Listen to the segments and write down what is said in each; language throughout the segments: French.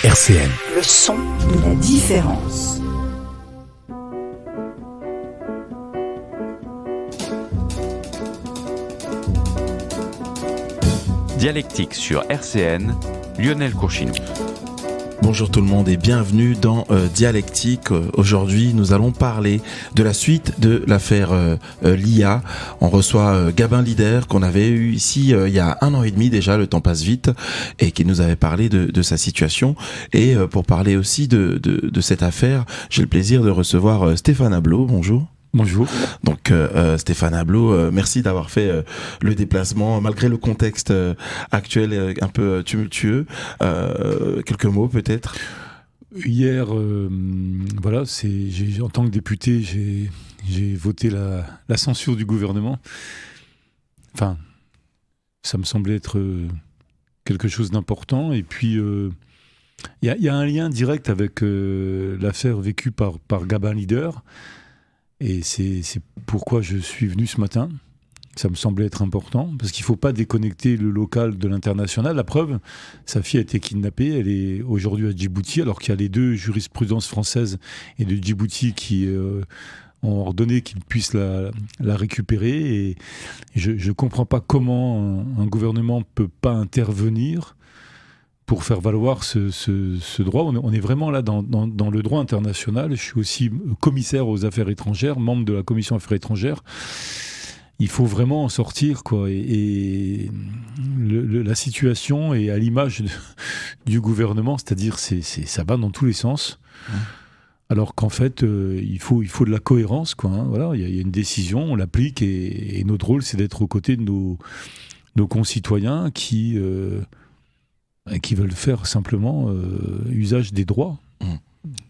RCN. Le son de la différence. Dialectique sur RCN, Lionel Courchinou. Bonjour tout le monde et bienvenue dans Dialectique. Aujourd'hui, nous allons parler de la suite de l'affaire Lia. On reçoit Gabin Lider qu'on avait eu ici il y a 1 an et demi déjà, le temps passe vite, et qui nous avait parlé de sa situation. Et pour parler aussi de cette affaire, j'ai le plaisir de recevoir Stéphane Ablot. Bonjour. Bonjour. Donc Stéphane Ablot, merci d'avoir fait le déplacement malgré le contexte actuel un peu tumultueux. Quelques mots peut-être. Hier, en tant que député, j'ai voté la censure du gouvernement. Enfin, ça me semblait être quelque chose d'important. Et puis, il y a un lien direct avec l'affaire vécue par Gabin Lider. Et c'est pourquoi je suis venu ce matin. Ça me semblait être important, parce qu'il ne faut pas déconnecter le local de l'international. La preuve, sa fille a été kidnappée, elle est aujourd'hui à Djibouti, alors qu'il y a les deux jurisprudences françaises et de Djibouti qui ont ordonné qu'ils puissent la récupérer. Et je ne comprends pas comment un gouvernement ne peut pas intervenir pour faire valoir ce droit. On est vraiment là dans le droit international. Je suis aussi commissaire aux affaires étrangères, membre de la commission affaires étrangères. Il faut vraiment en sortir, quoi. Et la situation est à l'image du gouvernement, c'est-à-dire ça va dans tous les sens. Alors qu'en fait, il faut de la cohérence, quoi. Voilà, il y a une décision, on l'applique, et notre rôle, c'est d'être aux côtés de nos concitoyens qui veulent faire simplement usage des droits.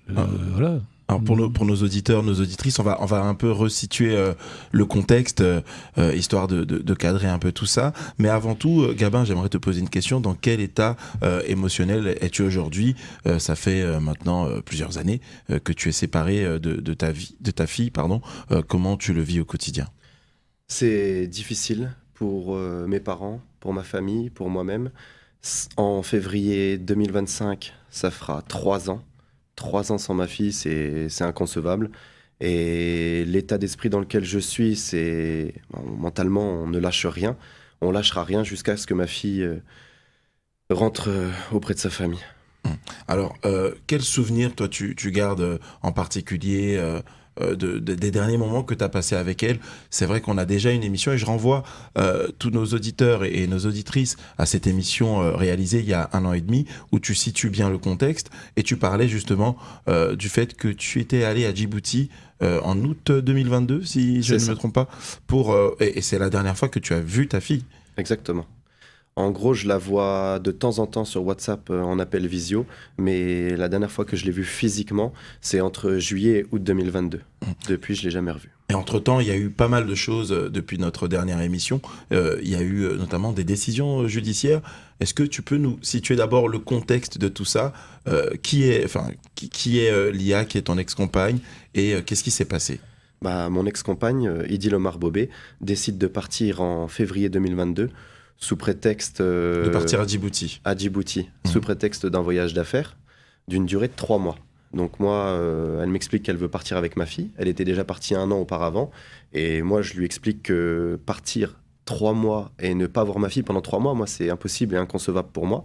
Voilà. Alors pour nos auditeurs, nos auditrices, on va un peu resituer le contexte, histoire de cadrer un peu tout ça. Mais avant tout, Gabin, j'aimerais te poser une question. Dans quel état émotionnel es-tu aujourd'hui ? Ça fait maintenant plusieurs années que tu es séparé de ta fille. Comment tu le vis au quotidien ? C'est difficile pour mes parents, pour ma famille, pour moi-même. En février 2025, ça fera 3 ans. 3 ans sans ma fille, c'est inconcevable. Et l'état d'esprit dans lequel je suis, c'est mentalement, on ne lâche rien. On lâchera rien jusqu'à ce que ma fille rentre auprès de sa famille. Alors, quel souvenir, toi, tu gardes en particulier des derniers moments que tu as passés avec elle? C'est vrai qu'on a déjà une émission, et je renvoie tous nos auditeurs et nos auditrices à cette émission réalisée il y a 1 an et demi, où tu situes bien le contexte, et tu parlais justement du fait que tu étais allé à Djibouti en août 2022, si je ne me trompe pas, et c'est la dernière fois que tu as vu ta fille. Exactement. En gros, je la vois de temps en temps sur WhatsApp en appel visio, mais la dernière fois que je l'ai vue physiquement, c'est entre juillet et août 2022. Depuis, je ne l'ai jamais revue. Et entre-temps, il y a eu pas mal de choses depuis notre dernière émission. Il y a eu notamment des décisions judiciaires. Est-ce que tu peux nous situer d'abord le contexte de tout ça ? Qui est Lia, qui est ton ex-compagne, et qu'est-ce qui s'est passé ? Mon ex-compagne, Idil Omar Bobé, décide de partir en février 2022 sous prétexte... de partir à Djibouti. Sous prétexte d'un voyage d'affaires d'une durée de 3 mois. Donc moi, elle m'explique qu'elle veut partir avec ma fille. Elle était déjà partie 1 an auparavant. Et moi, je lui explique que partir 3 mois et ne pas voir ma fille pendant 3 mois, moi, c'est impossible et inconcevable pour moi.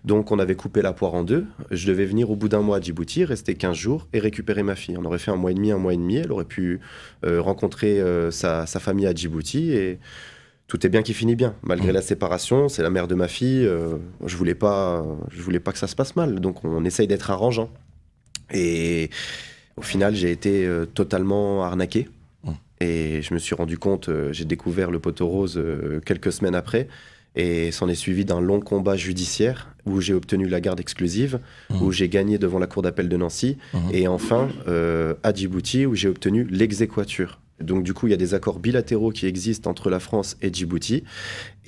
Donc on avait coupé la poire en 2. Je devais venir au bout d'1 mois à Djibouti, rester 15 jours et récupérer ma fille. On aurait fait 1 mois et demi. Elle aurait pu rencontrer sa famille à Djibouti, et tout est bien qui finit bien. Malgré la séparation, c'est la mère de ma fille. Je voulais pas que ça se passe mal. Donc on essaye d'être arrangeant. Et au final, j'ai été totalement arnaqué. Et je me suis rendu compte, j'ai découvert le poteau rose quelques semaines après. Et s'en est suivi d'un long combat judiciaire où j'ai obtenu la garde exclusive, où j'ai gagné devant la cour d'appel de Nancy. Et enfin, à Djibouti, où j'ai obtenu l'exéquatur. Donc du coup, il y a des accords bilatéraux qui existent entre la France et Djibouti,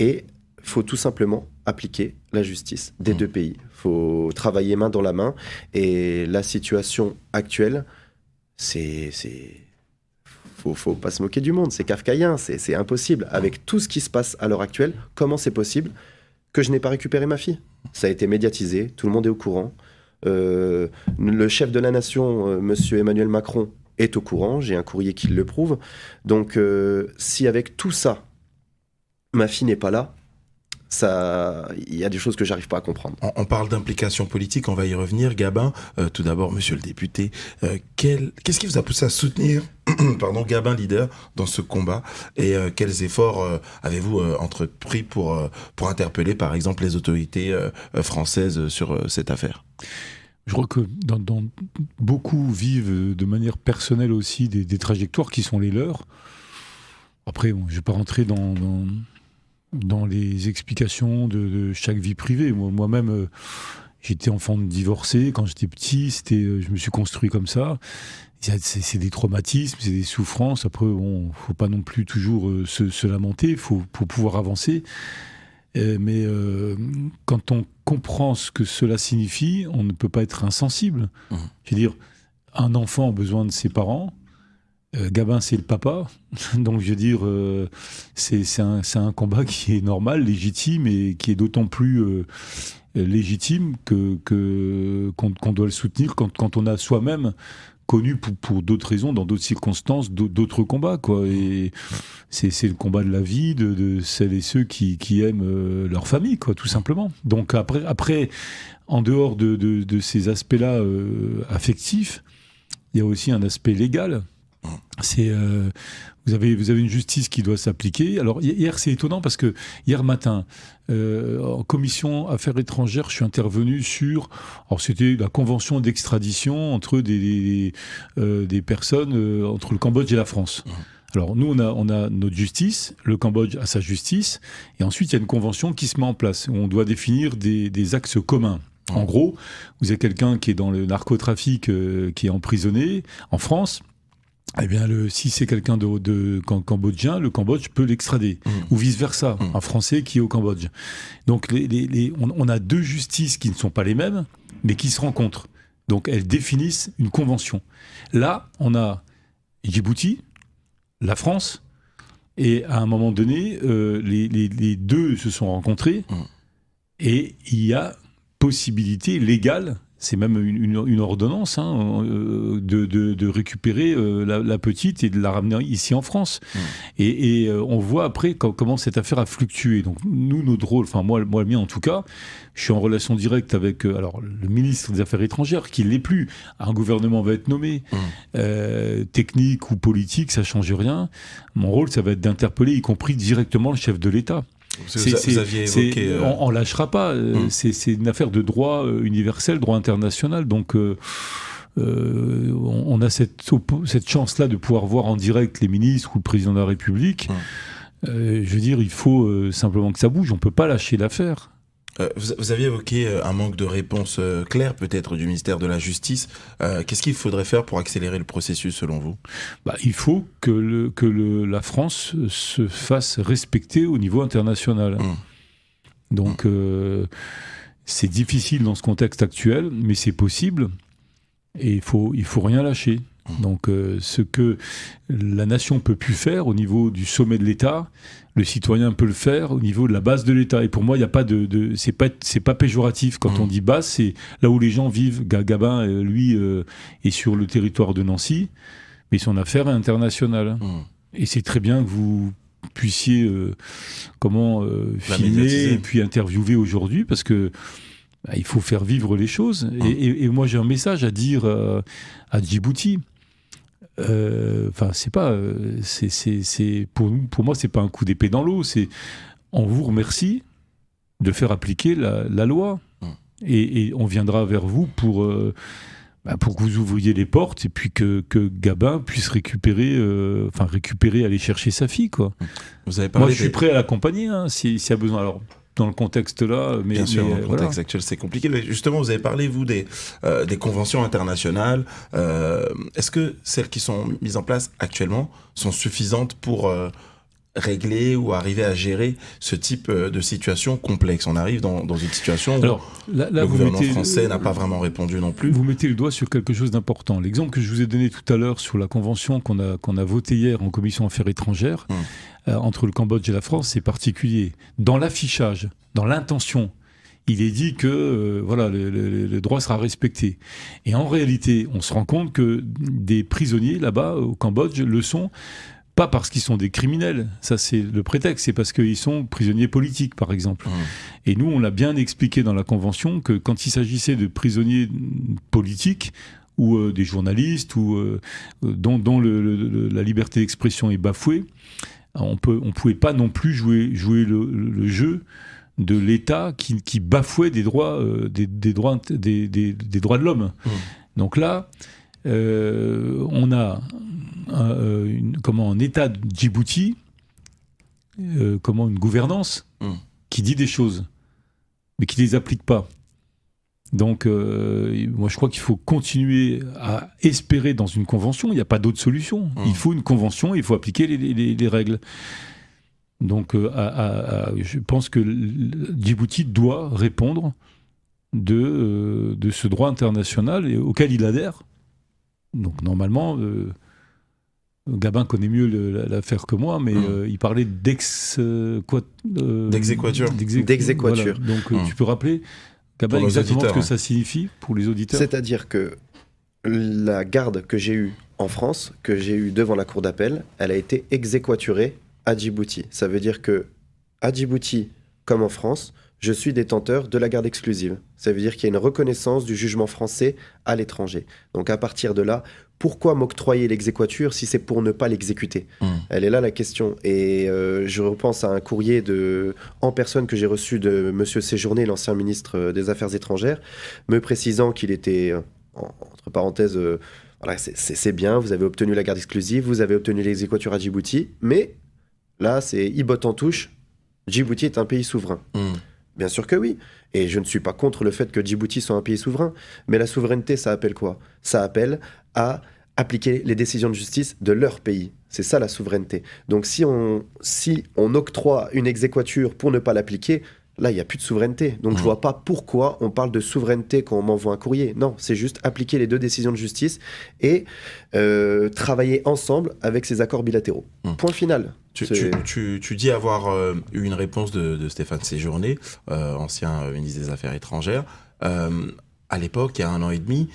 et il faut tout simplement appliquer la justice des deux pays. Il faut travailler main dans la main, et la situation actuelle, faut pas se moquer du monde, c'est kafkaïen, c'est impossible. Avec tout ce qui se passe à l'heure actuelle, comment c'est possible que je n'ai pas récupéré ma fille ? Ça a été médiatisé, tout le monde est au courant. Le chef de la nation, monsieur Emmanuel Macron, est au courant. J'ai un courrier qui le prouve. Donc, si avec tout ça, ma fille n'est pas là, il y a des choses que j'arrive pas à comprendre. On parle d'implication politique, on va y revenir. Gabin, tout d'abord, monsieur le député, qu'est-ce qui vous a poussé à soutenir Gabin leader dans ce combat et quels efforts avez-vous entrepris pour interpeller par exemple les autorités françaises sur cette affaire? Je crois que dans beaucoup vivent de manière personnelle aussi des trajectoires qui sont les leurs. Après, je ne vais pas rentrer dans les explications de chaque vie privée. Moi-même, j'étais enfant divorcé quand j'étais petit. Je me suis construit comme ça. C'est des traumatismes, c'est des souffrances. Après, faut pas non plus toujours se lamenter. Faut pouvoir avancer. Mais quand on comprend ce que cela signifie, on ne peut pas être insensible. Je veux dire, un enfant a besoin de ses parents. Gabin, c'est le papa. Donc, je veux dire, c'est un combat qui est normal, légitime, et qui est d'autant plus légitime qu'on doit le soutenir quand on a soi-même connu pour d'autres raisons, dans d'autres circonstances, d'autres combats, quoi. Et c'est le combat de la vie de celles et ceux qui aiment leur famille, quoi, tout simplement. Donc après en dehors de ces aspects-là affectifs, il y a aussi un aspect légal. Vous avez une justice qui doit s'appliquer. Alors hier, c'est étonnant parce que hier matin, en commission affaires étrangères, je suis intervenu sur, alors c'était la convention d'extradition entre des personnes entre le Cambodge et la France. Alors nous, on a notre justice, le Cambodge a sa justice, et ensuite il y a une convention qui se met en place. On doit définir des axes communs. En gros, vous avez quelqu'un qui est dans le narcotrafic, qui est emprisonné en France. Eh bien, si c'est quelqu'un de cambodgien, le Cambodge peut l'extrader. Ou vice-versa, un Français qui est au Cambodge. Donc, on a deux justices qui ne sont pas les mêmes, mais qui se rencontrent. Donc, elles définissent une convention. Là, on a Djibouti, la France, et à un moment donné, les deux se sont rencontrés, et il y a possibilité légale, c'est même une ordonnance, de récupérer la petite et de la ramener ici en France. Et on voit après comment cette affaire a fluctué. Donc nous, notre rôle, enfin moi le mien en tout cas, je suis en relation directe avec le ministre des Affaires étrangères, qui ne l'est plus. Un gouvernement va être nommé. Technique ou politique, ça ne change rien. Mon rôle, ça va être d'interpeller, y compris directement le chef de l'État. Vous aviez évoqué... On lâchera pas. C'est une affaire de droit universel, droit international. Donc, on a cette chance-là de pouvoir voir en direct les ministres ou le président de la République. Je veux dire, il faut simplement que ça bouge. On peut pas lâcher l'affaire. Vous aviez évoqué un manque de réponse claire peut-être du ministère de la Justice. Qu'est-ce qu'il faudrait faire pour accélérer le processus selon vous ? Il faut que la France se fasse respecter au niveau international. Donc c'est difficile dans ce contexte actuel, mais c'est possible et il faut rien lâcher. Donc ce que la nation peut plus faire au niveau du sommet de l'État, le citoyen peut le faire au niveau de la base de l'État. Et pour moi, il y a pas c'est pas péjoratif quand on dit base, c'est là où les gens vivent. Gabin, lui, est sur le territoire de Nancy, mais son affaire est internationale. Et c'est très bien que vous puissiez filmer et puis interviewer aujourd'hui, parce que il faut faire vivre les choses. Et moi, j'ai un message à dire à Djibouti. C'est pas, pour moi, c'est pas un coup d'épée dans l'eau. C'est, on vous remercie de faire appliquer la loi, et on viendra vers vous pour que vous ouvriez les portes, et puis que Gabin puisse récupérer, aller chercher sa fille, quoi. Vous avez parlé moi, je suis prêt à l'accompagner, s'il y a besoin. Alors, dans le contexte là, bien sûr, dans le contexte actuel, c'est compliqué. Mais justement, vous avez parlé, vous, des conventions internationales. Est-ce que celles qui sont mises en place actuellement sont suffisantes pour régler ou arriver à gérer ce type de situation complexe ? On arrive dans une situation où le gouvernement français n'a pas vraiment répondu non plus. Vous mettez le doigt sur quelque chose d'important. L'exemple que je vous ai donné tout à l'heure sur la convention qu'on a votée hier en commission affaires étrangères, entre le Cambodge et la France, c'est particulier. Dans l'affichage, dans l'intention, il est dit que voilà, le droit sera respecté. Et en réalité, on se rend compte que des prisonniers là-bas au Cambodge le sont pas parce qu'ils sont des criminels, ça c'est le prétexte, c'est parce qu'ils sont prisonniers politiques par exemple. Et nous on l'a bien expliqué dans la Convention que quand il s'agissait de prisonniers politiques ou des journalistes ou dont la liberté d'expression est bafouée, on pouvait pas non plus jouer le jeu de l'État qui bafouait des droits des droits de l'homme. Donc là, on a un État de Djibouti, une gouvernance qui dit des choses, mais qui ne les applique pas. Donc, moi, je crois qu'il faut continuer à espérer dans une convention. Il n'y a pas d'autre solution. Il faut une convention, il faut appliquer les règles. Donc, je pense que Djibouti doit répondre de ce droit international auquel il adhère. Donc, normalement, Gabin connaît mieux l'affaire que moi, mais il parlait d'exéquature. D'exéquature. Voilà. Donc, tu peux rappeler, Gabin, exactement ce que ça signifie pour les auditeurs? C'est-à-dire que la garde que j'ai eue en France, que j'ai eue devant la cour d'appel, elle a été exéquaturée à Djibouti. Ça veut dire que à Djibouti, comme en France, je suis détenteur de la garde exclusive. Ça veut dire qu'il y a une reconnaissance du jugement français à l'étranger. Donc à partir de là, pourquoi m'octroyer l'exéquature si c'est pour ne pas l'exécuter? Elle est là la question. Et je repense à un courrier en personne que j'ai reçu de M. Séjourné, l'ancien ministre des Affaires étrangères, me précisant qu'il était, entre parenthèses, voilà, c'est bien, vous avez obtenu la garde exclusive, vous avez obtenu l'exéquature à Djibouti, mais là, c'est botte en touche, Djibouti est un pays souverain. Bien sûr que oui. Et je ne suis pas contre le fait que Djibouti soit un pays souverain. Mais la souveraineté, ça appelle quoi? Ça appelle à appliquer les décisions de justice de leur pays. C'est ça la souveraineté. Donc si on octroie une exéquature pour ne pas l'appliquer, là, il n'y a plus de souveraineté. Donc je ne vois pas pourquoi on parle de souveraineté quand on m'envoie un courrier. Non, c'est juste appliquer les deux décisions de justice et travailler ensemble avec ces accords bilatéraux. Point final. Tu dis avoir eu une réponse de Stéphane Séjourné, ancien ministre des Affaires étrangères. À l'époque, il y a 1 an et demi,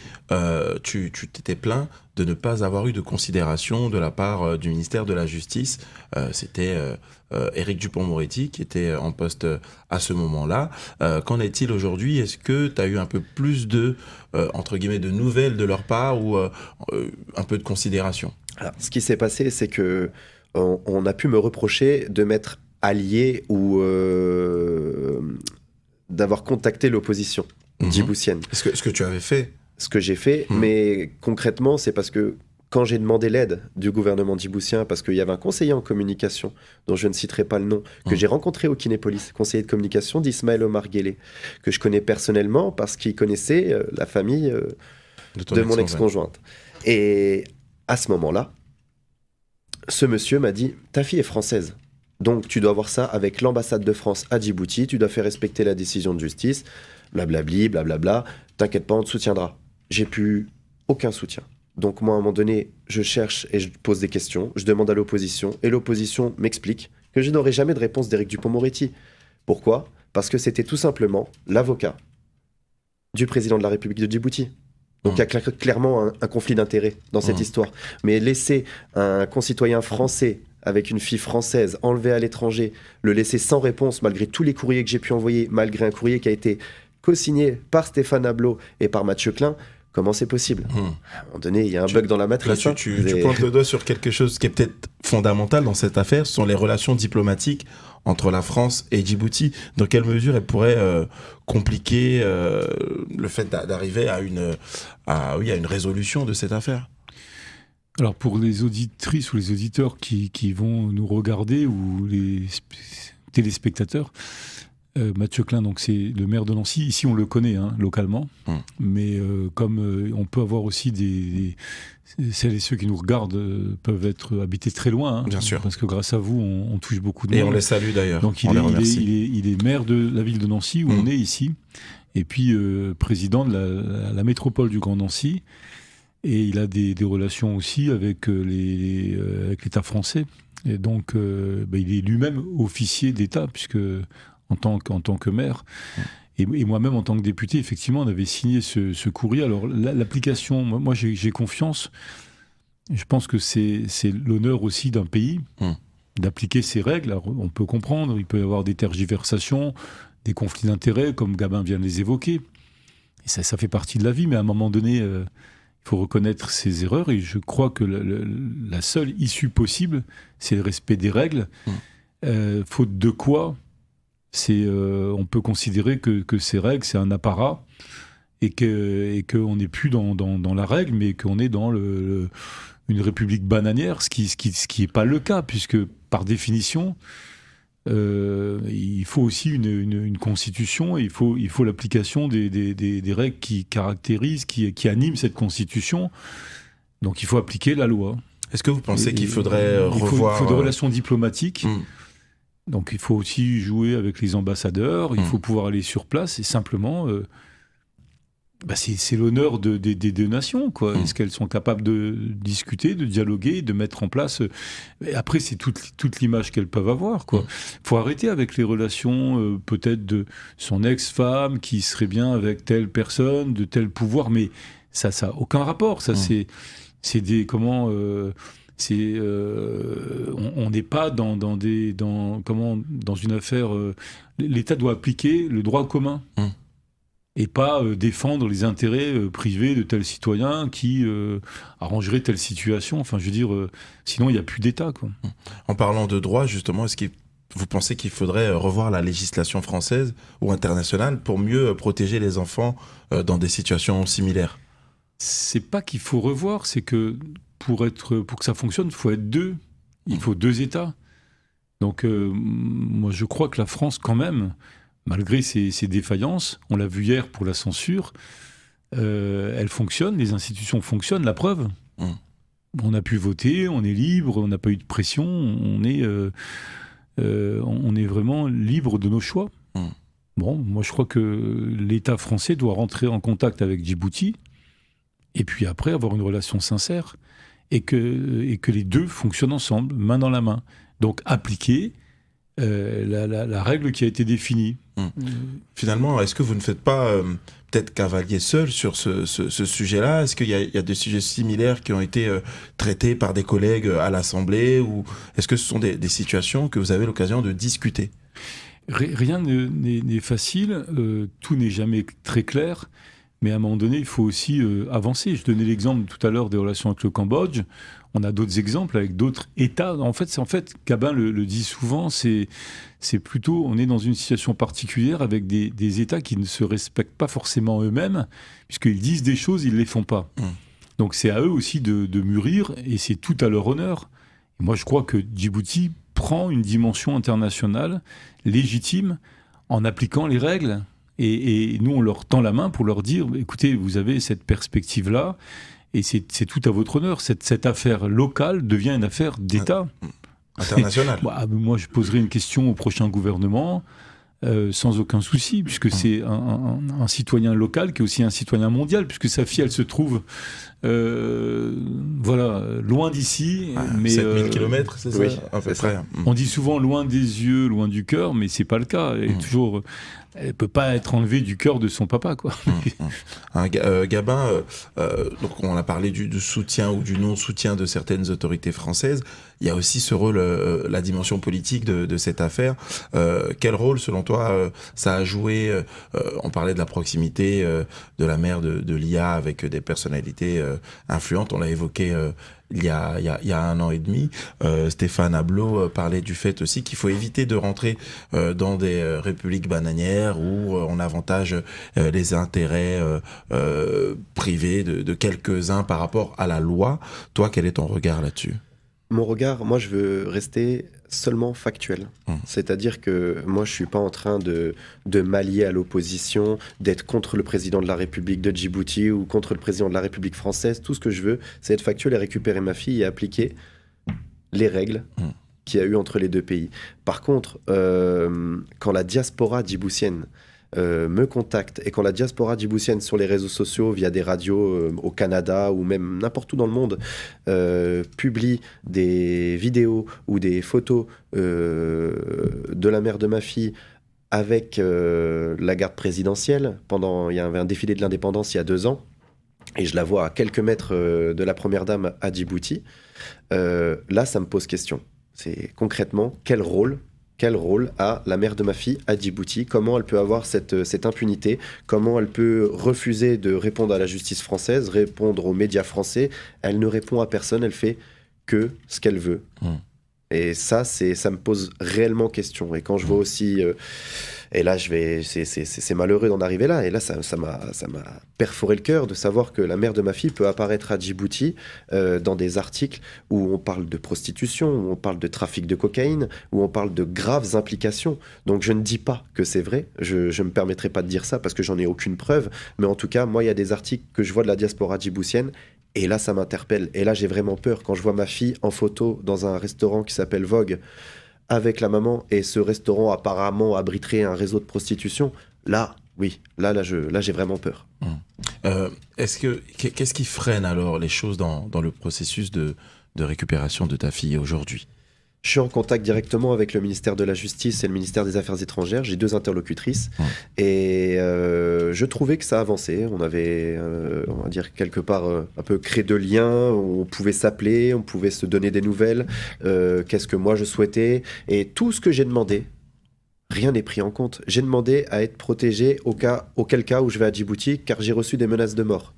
tu t'étais plaint de ne pas avoir eu de considération de la part du ministère de la Justice. C'était Éric Dupond-Moretti qui était en poste à ce moment-là. Qu'en est-il aujourd'hui? Est-ce que tu as eu un peu plus entre guillemets, de nouvelles de leur part ou un peu de considération? Alors, ce qui s'est passé, c'est que on a pu me reprocher de m'être allié ou d'avoir contacté l'opposition djiboutienne. Ce que tu avais fait? Ce que j'ai fait, mais concrètement, c'est parce que quand j'ai demandé l'aide du gouvernement djiboutien, parce qu'il y avait un conseiller en communication, dont je ne citerai pas le nom, que j'ai rencontré au Kinépolis, conseiller de communication d'Ismaël Omar Guelleh, que je connais personnellement parce qu'il connaissait la famille de mon ex-conjointe. Et à ce moment-là, ce monsieur m'a dit « Ta fille est française, donc tu dois voir ça avec l'ambassade de France à Djibouti, tu dois faire respecter la décision de justice, blablabli, blablabla, t'inquiète pas, on te soutiendra. » J'ai plus aucun soutien. Donc moi, à un moment donné, je cherche et je pose des questions, je demande à l'opposition, et l'opposition m'explique que je n'aurai jamais de réponse d'Éric Dupond-Moretti. Pourquoi? Parce que c'était tout simplement l'avocat du président de la République de Djibouti. Donc il y a clairement un conflit d'intérêts dans cette histoire. Mais laisser un concitoyen français avec une fille française enlevée à l'étranger, le laisser sans réponse malgré tous les courriers que j'ai pu envoyer, malgré un courrier qui a été co-signé par Stéphane Ablot et par Mathieu Klein, comment c'est possible? À un moment donné, il y a un bug dans la matrice. Là, tu pointes le doigt sur quelque chose qui est peut-être fondamental dans cette affaire, ce sont les relations diplomatiques entre la France et Djibouti. Dans quelle mesure elles pourraient compliquer le fait d'arriver à une résolution de cette affaire? Alors pour les auditrices ou les auditeurs qui vont nous regarder ou les téléspectateurs, Mathieu Klein, donc c'est le maire de Nancy. Ici, on le connaît localement, mais comme on peut avoir aussi celles et ceux qui nous regardent peuvent être habités très loin, bien sûr, parce que grâce à vous, on touche beaucoup de monde. Et on les salue d'ailleurs. Donc il est maire de la ville de Nancy où on est ici, et puis président de la métropole du Grand Nancy, et il a des relations aussi avec avec l'État français. Et donc, il est lui-même officier d'État, puisque en tant que maire. Et moi-même, en tant que député, effectivement, on avait signé ce courrier. Alors, l'application, moi j'ai confiance. Je pense que c'est l'honneur aussi d'un pays d'appliquer ses règles. Alors, on peut comprendre, il peut y avoir des tergiversations, des conflits d'intérêts, comme Gabin vient de les évoquer. Et ça fait partie de la vie, mais à un moment donné, il faut reconnaître ses erreurs. Et je crois que la seule issue possible, c'est le respect des règles. Faute de quoi, on peut considérer que ces règles, c'est un apparat et qu'on n'est plus dans la règle, mais qu'on est dans une république bananière, ce qui n'est pas le cas, puisque par définition, il faut aussi une constitution, et il faut l'application des règles qui caractérisent, qui animent cette constitution. Donc il faut appliquer la loi. Est-ce que vous pensez qu'il faudrait revoir... Il faut des relations diplomatiques. Donc il faut aussi jouer avec les ambassadeurs, il faut pouvoir aller sur place, et simplement... c'est l'honneur des deux nations, quoi. Est-ce qu'elles sont capables de discuter, de dialoguer, de mettre en place... Après, c'est toute l'image qu'elles peuvent avoir, quoi. Faut arrêter avec les relations, peut-être de son ex-femme, qui serait bien avec telle personne, de tel pouvoir, mais ça n'a aucun rapport. Ça, c'est des... Comment... on n'est pas dans une affaire... L'État doit appliquer le droit commun. Et pas défendre les intérêts privés de tel citoyen qui arrangerait telle situation. Enfin, je veux dire, sinon, il n'y a plus d'État, quoi. En parlant de droit, justement, est-ce que vous pensez qu'il faudrait revoir la législation française ou internationale pour mieux protéger les enfants dans des situations similaires ? C'est pas qu'il faut revoir, c'est que pour que ça fonctionne, il faut être deux. Il faut deux États. Donc, moi, je crois que la France, quand même... Malgré ses défaillances, on l'a vu hier pour la censure, elle fonctionne, les institutions fonctionnent, la preuve. On a pu voter, on est libre, on n'a pas eu de pression, on est vraiment libre de nos choix. Bon, moi je crois que l'État français doit rentrer en contact avec Djibouti, et puis après avoir une relation sincère, et que les deux fonctionnent ensemble, main dans la main. Donc appliquer la règle qui a été définie. Finalement, est-ce que vous ne faites pas peut-être cavalier seul sur ce sujet-là ? Est-ce qu'il y a des sujets similaires qui ont été traités par des collègues à l'Assemblée, ou est-ce que ce sont des situations que vous avez l'occasion de discuter ? Rien n'est facile, tout n'est jamais très clair, mais à un moment donné, il faut aussi avancer. Je donnais l'exemple tout à l'heure des relations avec le Cambodge. On a d'autres exemples avec d'autres États. En fait, Gabin le dit souvent, c'est plutôt, on est dans une situation particulière avec des États qui ne se respectent pas forcément eux-mêmes, puisqu'ils disent des choses, ils ne les font pas. Donc c'est à eux aussi de mûrir, et c'est tout à leur honneur. Et moi, je crois que Djibouti prend une dimension internationale légitime en appliquant les règles. Et nous, on leur tend la main pour leur dire, écoutez, vous avez cette perspective-là, et c'est tout à votre honneur. Cette affaire locale devient une affaire d'État. Internationale. Moi, je poserai une question au prochain gouvernement, sans aucun souci, puisque c'est un citoyen local qui est aussi un citoyen mondial, puisque sa fille, elle se trouve loin d'ici. Mais 7000 km, c'est ça, oui, à peu près. On dit souvent loin des yeux, loin du cœur, mais c'est pas le cas. Elle peut pas être enlevée du cœur de son papa, quoi. Gabin, donc on a parlé du soutien ou du non-soutien de certaines autorités françaises. Il y a aussi ce rôle, la dimension politique de cette affaire. Quel rôle, selon toi, ça a joué On parlait de la proximité de la mère de Lia avec des personnalités influentes. On l'a évoqué il y a 1 an et demi. Stéphane Ablot parlait du fait aussi qu'il faut éviter de rentrer dans des républiques bananières où on avantage les intérêts privés de quelques-uns par rapport à la loi. Toi, quel est ton regard là-dessus ? Mon regard, moi, je veux rester seulement factuel. C'est-à-dire que moi, je suis pas en train de m'allier à l'opposition, d'être contre le président de la République de Djibouti ou contre le président de la République française. Tout ce que je veux, c'est être factuel et récupérer ma fille et appliquer les règles qu'il y a eu entre les deux pays. Par contre, quand la diaspora djiboutienne me contacte, et quand la diaspora djiboutienne sur les réseaux sociaux, via des radios au Canada ou même n'importe où dans le monde, publie des vidéos ou des photos de la mère de ma fille avec la garde présidentielle. Il y avait un défilé de l'indépendance il y a 2 ans, et je la vois à quelques mètres de la première dame à Djibouti. Là, ça me pose question. C'est concrètement quel rôle a la mère de ma fille à Djibouti? Comment elle peut avoir cette impunité? Comment elle peut refuser de répondre à la justice française, répondre aux médias français? Elle ne répond à personne, elle fait que ce qu'elle veut. Et ça me pose réellement question. Et quand je vois aussi... et là, c'est malheureux d'en arriver là. Et là, ça m'a perforé le cœur de savoir que la mère de ma fille peut apparaître à Djibouti dans des articles où on parle de prostitution, où on parle de trafic de cocaïne, où on parle de graves implications. Donc, je ne dis pas que c'est vrai. Je ne me permettrai pas de dire ça parce que j'en ai aucune preuve. Mais en tout cas, moi, il y a des articles que je vois de la diaspora djiboutienne. Et là, ça m'interpelle. Et là, j'ai vraiment peur. Quand je vois ma fille en photo dans un restaurant qui s'appelle Vogue, avec la maman, et ce restaurant apparemment abriterait un réseau de prostitution, là, oui, là j'ai vraiment peur. Qu'est-ce qui freine alors les choses dans le processus de récupération de ta fille aujourd'hui? Je suis en contact directement avec le ministère de la Justice et le ministère des Affaires étrangères. J'ai 2 interlocutrices. Et je trouvais que ça avançait. On avait, on va dire, quelque part un peu créé de liens. On pouvait s'appeler, on pouvait se donner des nouvelles. Qu'est-ce que moi je souhaitais? Et tout ce que j'ai demandé, rien n'est pris en compte. J'ai demandé à être protégé auquel cas où je vais à Djibouti, car j'ai reçu des menaces de mort.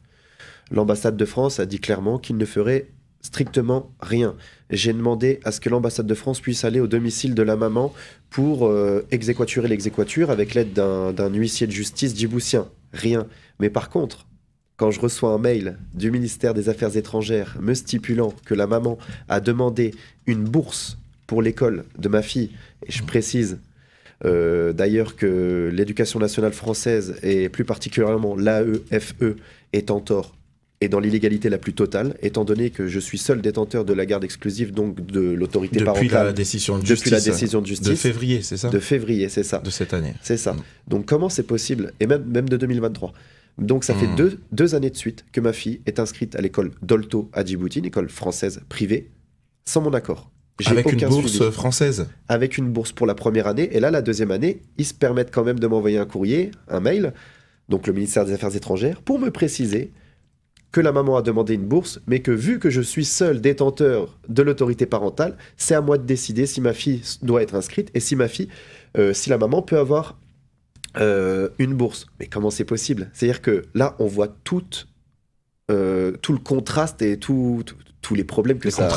L'ambassade de France a dit clairement qu'il ne ferait strictement rien. J'ai demandé à ce que l'ambassade de France puisse aller au domicile de la maman pour exéquaturer l'exéquature avec l'aide d'un huissier de justice djiboutien. Rien. Mais par contre, quand je reçois un mail du ministère des Affaires étrangères me stipulant que la maman a demandé une bourse pour l'école de ma fille, et je précise d'ailleurs que l'éducation nationale française, et plus particulièrement l'AEFE, est en tort et dans l'illégalité la plus totale, étant donné que je suis seul détenteur de la garde exclusive, donc de l'autorité parentale. Depuis la décision de justice. Depuis la décision de justice. De février, c'est ça? De février, c'est ça. De cette année. C'est ça. Donc comment c'est possible? Et même de 2023. Donc ça fait deux années de suite que ma fille est inscrite à l'école Dolto à Djibouti, une école française privée, sans mon accord. Avec une bourse française? Avec une bourse pour la première année. Et là, la deuxième année, ils se permettent quand même de m'envoyer un courrier, un mail, donc le ministère des Affaires étrangères, pour me préciser que la maman a demandé une bourse, mais que vu que je suis seul détenteur de l'autorité parentale, c'est à moi de décider si ma fille doit être inscrite et si si la maman peut avoir une bourse. Mais comment c'est possible? C'est-à-dire que là, on voit tout le contraste et tous les problèmes que ça...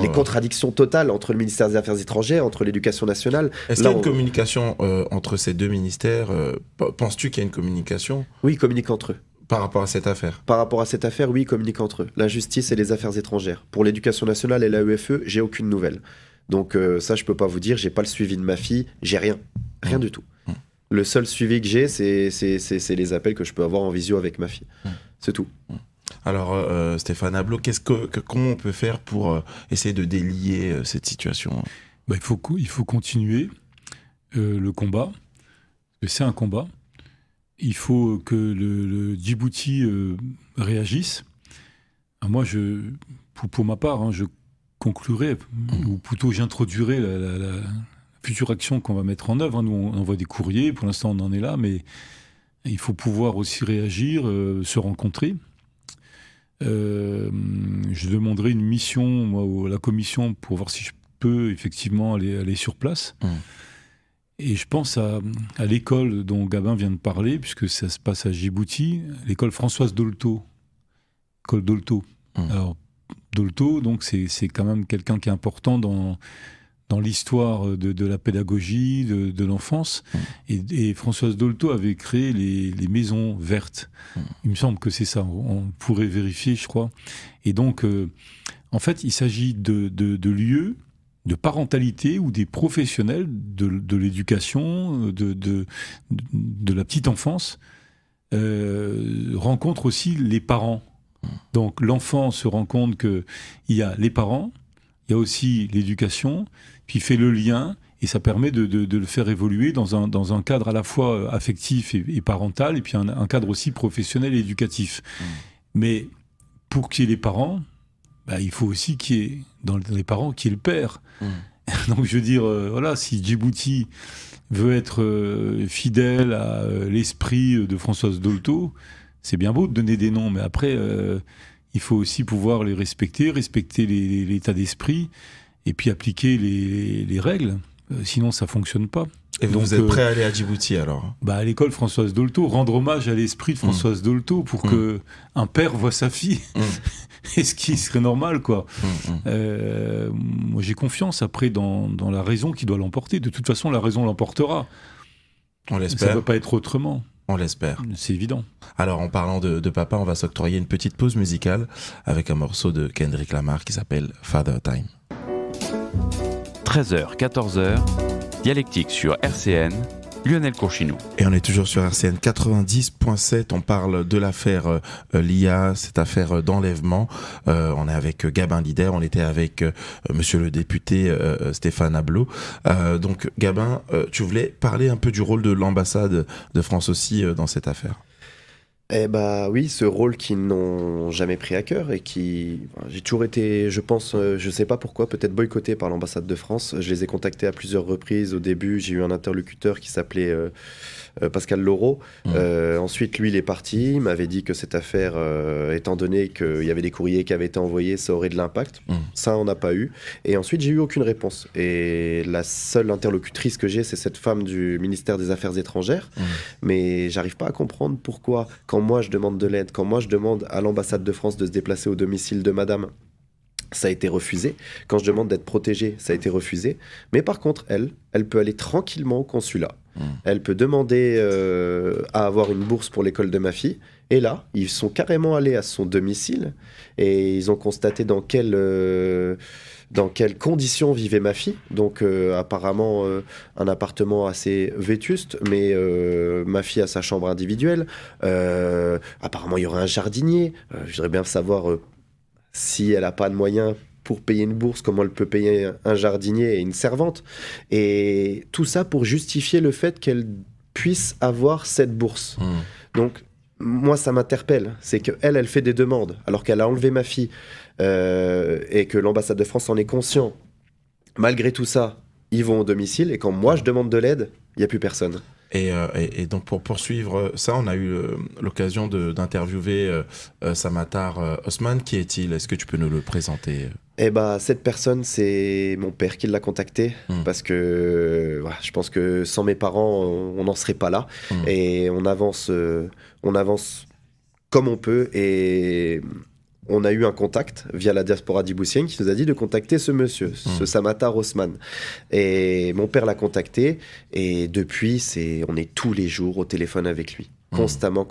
Les contradictions totales entre le ministère des Affaires étrangères, entre l'éducation nationale. Est-ce qu'il y a une communication entre ces deux ministères? Penses-tu qu'il y a une communication? Oui, ils communiquent entre eux. Par rapport à cette affaire? Par rapport à cette affaire, oui, ils communiquent entre eux. La justice et les affaires étrangères. Pour l'éducation nationale et l'AEFE, j'ai aucune nouvelle. Donc ça, je peux pas vous dire, j'ai pas le suivi de ma fille, j'ai rien. Rien du tout. Le seul suivi que j'ai, c'est les appels que je peux avoir en visio avec ma fille. C'est tout. Alors, Stéphane Ablot, comment on peut faire pour essayer de délier cette situation? Il faut continuer le combat. C'est un combat. Il faut que le Djibouti réagisse. Moi, pour ma part, je conclurai, ou plutôt j'introduirai la future action qu'on va mettre en œuvre. Nous, on envoie des courriers, pour l'instant on en est là, mais il faut pouvoir aussi réagir, se rencontrer. Je demanderai une mission, moi, à la commission, pour voir si je peux effectivement aller sur place. Et je pense à l'école dont Gabin vient de parler, puisque ça se passe à Djibouti, l'école Françoise Dolto. École Dolto. Alors, Dolto, donc, c'est quand même quelqu'un qui est important dans l'histoire de la pédagogie, de l'enfance. Et Françoise Dolto avait créé les maisons vertes. Il me semble que c'est ça. On pourrait vérifier, je crois. Et donc, en fait, il s'agit de lieux de parentalité où des professionnels de l'éducation, de la petite enfance, rencontrent aussi les parents. Donc l'enfant se rend compte qu'il y a les parents, il y a aussi l'éducation, puis il fait le lien, et ça permet de le faire évoluer dans un cadre à la fois affectif et parental, et puis un cadre aussi professionnel et éducatif. Mais pour qu'il y ait les parents, il faut aussi qu'il y ait dans les parents qu'il y ait le père. Donc je veux dire, voilà, si Djibouti veut être fidèle à l'esprit de Françoise Dolto, c'est bien beau de donner des noms, mais après, il faut aussi pouvoir les respecter l'état d'esprit, et puis appliquer les règles. Sinon, ça fonctionne pas. Et vous êtes prêt à aller à Djibouti alors? À l'école Françoise Dolto, rendre hommage à l'esprit de Françoise Dolto pour que un père voit sa fille, et ce qui serait normal, quoi. Moi, j'ai confiance après dans la raison qui doit l'emporter. De toute façon, la raison l'emportera. On l'espère. Ça ne peut pas être autrement. On l'espère. C'est évident. Alors, en parlant de papa, on va s'octroyer une petite pause musicale avec un morceau de Kendrick Lamar qui s'appelle Father Time. 13h, 14h, Dialectique sur RCN, Lionel Courchinou. Et on est toujours sur RCN 90.7, on parle de l'affaire Lia, cette affaire d'enlèvement. On est avec Gabin Lider, on était avec monsieur le député Stéphane Ablot. Donc Gabin, tu voulais parler un peu du rôle de l'ambassade de France aussi dans cette affaire? Oui, ce rôle qu'ils n'ont jamais pris à cœur et j'ai toujours été, je pense, je sais pas pourquoi, peut-être boycotté par l'ambassade de France. Je les ai contactés à plusieurs reprises. Au début, j'ai eu un interlocuteur qui s'appelait Pascal Laureau. Ensuite, lui, il est parti. Il m'avait dit que cette affaire, étant donné qu'il y avait des courriers qui avaient été envoyés, ça aurait de l'impact. Ça, on n'a pas eu. Et ensuite, j'ai eu aucune réponse. Et la seule interlocutrice que j'ai, c'est cette femme du ministère des Affaires étrangères. Mais j'arrive pas à comprendre pourquoi, quand moi je demande de l'aide, quand moi je demande à l'ambassade de France de se déplacer au domicile de madame, ça a été refusé. Quand je demande d'être protégée, ça a été refusé. Mais par contre, elle peut aller tranquillement au consulat. Elle peut demander à avoir une bourse pour l'école de ma fille. Et là, ils sont carrément allés à son domicile et ils ont constaté dans quelles conditions vivait ma fille. Donc apparemment un appartement assez vétuste, mais ma fille a sa chambre individuelle. Apparemment il y aurait un jardinier. Je voudrais bien savoir si elle n'a pas de moyens pour payer une bourse, comment elle peut payer un jardinier et une servante. Et tout ça pour justifier le fait qu'elle puisse avoir cette bourse. Donc moi, ça m'interpelle. C'est qu'elle, elle fait des demandes, alors qu'elle a enlevé ma fille, et que l'ambassade de France en est conscient. Malgré tout ça, ils vont au domicile, et quand moi, je demande de l'aide, il n'y a plus personne. Et donc, pour poursuivre ça, on a eu l'occasion d'interviewer Samatar Osman. Qui est-il? Est-ce que tu peux nous le présenter? Cette personne, c'est mon père qui l'a contacté, parce que je pense que sans mes parents, on n'en serait pas là. Et on avance comme on peut, et on a eu un contact via la diaspora djiboutienne qui nous a dit de contacter ce monsieur, ce Samatar Osman. Et mon père l'a contacté, et depuis, on est tous les jours au téléphone avec lui. Constamment.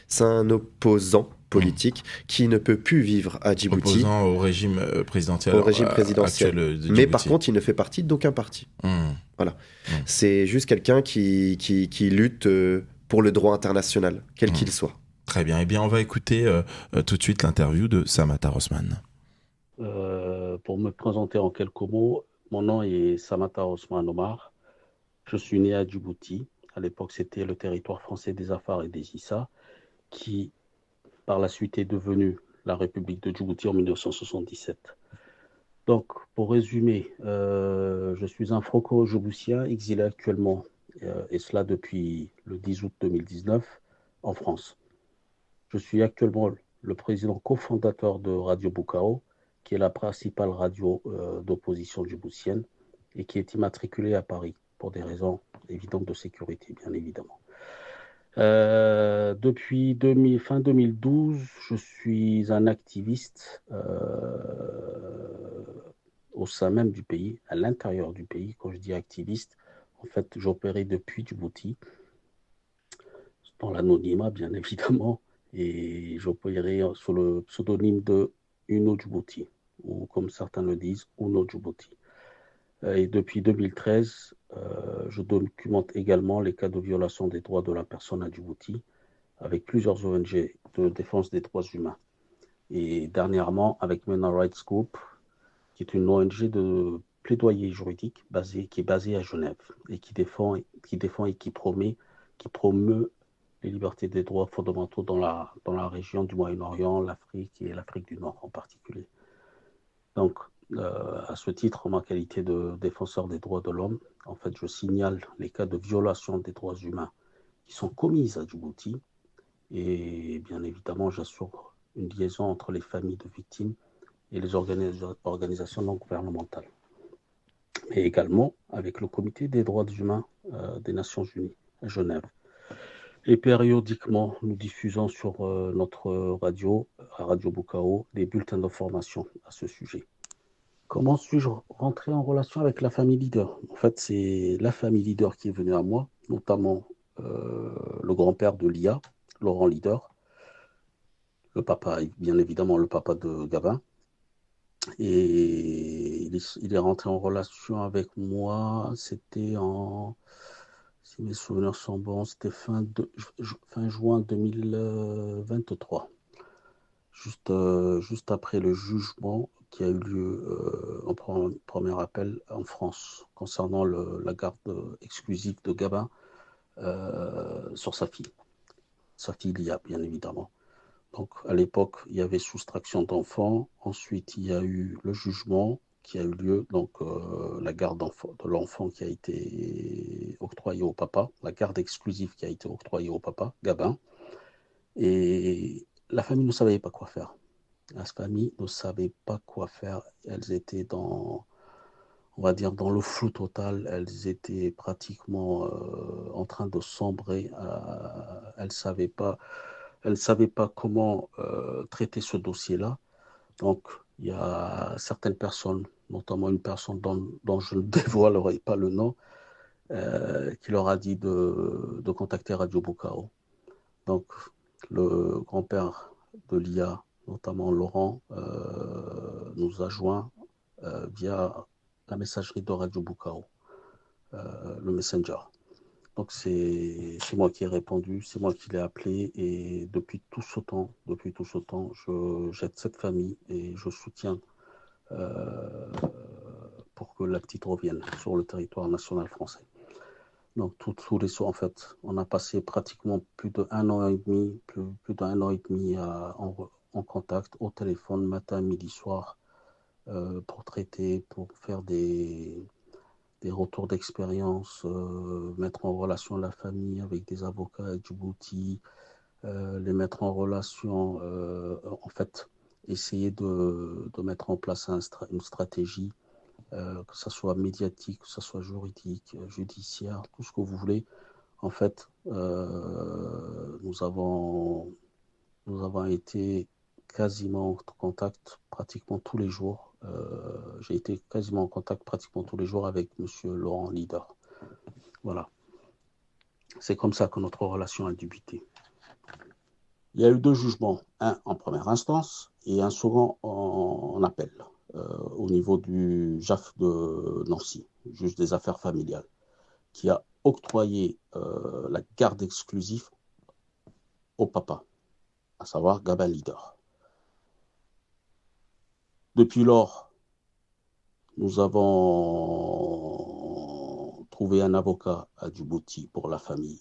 C'est un opposant politique qui ne peut plus vivre à Djibouti. Opposant au régime présidentiel. Actuel de Djibouti. Mais par contre, il ne fait partie d'aucun parti. Voilà. C'est juste quelqu'un qui lutte pour le droit international, quel qu'il soit. Très bien. Eh bien, on va écouter tout de suite l'interview de Samatar Osman. Pour me présenter en quelques mots, mon nom est Samatar Osman Omar. Je suis né à Djibouti. À l'époque, c'était le territoire français des Afars et des Issa, qui, par la suite, est devenu la République de Djibouti en 1977. Donc, pour résumer, je suis un franco-djiboutien exilé actuellement, et cela depuis le 10 août 2019, en France. Je suis actuellement le président cofondateur de Radio Bukao, qui est la principale radio d'opposition djiboutienne et qui est immatriculée à Paris pour des raisons évidentes de sécurité, bien évidemment. Depuis fin 2012, je suis un activiste au sein même du pays, à l'intérieur du pays. Quand je dis activiste, en fait, j'opérais depuis Djibouti, dans l'anonymat, bien évidemment, et j'opérais sous le pseudonyme de Uno Djibouti, ou comme certains le disent, Uno Djibouti. Et depuis 2013, je documente également les cas de violation des droits de la personne à Djibouti avec plusieurs ONG de défense des droits humains. Et dernièrement, avec MENA Rights Group, qui est une ONG de plaidoyer juridique qui est basée à Genève et qui défend et qui promeut les libertés des droits fondamentaux dans la région du Moyen-Orient, l'Afrique et l'Afrique du Nord en particulier. Donc, À ce titre, en ma qualité de défenseur des droits de l'homme, en fait, je signale les cas de violation des droits humains qui sont commises à Djibouti. Et bien évidemment, j'assure une liaison entre les familles de victimes et les organisations non gouvernementales. Mais également avec le Comité des droits humains des Nations Unies à Genève. Et périodiquement, nous diffusons sur notre radio, à Radio Bukao, des bulletins d'information à ce sujet. Comment suis-je rentré en relation avec la famille leader? En fait, c'est la famille leader qui est venue à moi, notamment le grand-père de Lia, Laurent Leader, le papa, bien évidemment, le papa de Gabin. Et il est rentré en relation avec moi, c'était si mes souvenirs sont bons, c'était fin juin 2023, juste après le jugement qui a eu lieu en premier appel en France concernant la garde exclusive de Gabin sur sa fille Lia, bien évidemment. Donc, à l'époque, il y avait soustraction d'enfants. Ensuite, il y a eu le jugement qui a eu lieu, donc la garde de l'enfant qui a été octroyée au papa, la garde exclusive qui a été octroyée au papa, Gabin. Et la famille ne savait pas quoi faire. La famille ne savait pas quoi faire. Elles étaient on va dire, dans le flou total. Elles étaient pratiquement en train de sombrer. Elles ne savaient pas comment traiter ce dossier-là. Donc, il y a certaines personnes, notamment une personne dont je ne dévoilerai pas le nom, qui leur a dit de contacter Radio Bukao. Donc, le grand-père de Lia, notamment Laurent, nous a joints via la messagerie de Radio Bukao, le Messenger. Donc c'est moi qui ai répondu, c'est moi qui l'ai appelé et depuis tout ce temps, j'aide cette famille et je soutiens pour que la petite revienne sur le territoire national français. Donc tous les soirs, en fait, on a passé pratiquement plus d'un an et demi en contact au téléphone matin, midi, soir pour traiter, pour faire des retours d'expérience, mettre en relation la famille avec des avocats à Djibouti, les mettre en relation, en fait, essayer de mettre en place une stratégie, que ce soit médiatique, que ce soit juridique, judiciaire, tout ce que vous voulez. En fait, nous avons été quasiment en contact pratiquement tous les jours. J'ai été quasiment en contact pratiquement tous les jours avec M. Laurent Leader. Voilà. C'est comme ça que notre relation a débuté. Il y a eu 2 jugements, un en première instance et un second en appel, au niveau du JAF de Nancy, juge des affaires familiales, qui a octroyé la garde exclusive au papa, à savoir Gabin Leader. Depuis lors, nous avons trouvé un avocat à Djibouti pour la famille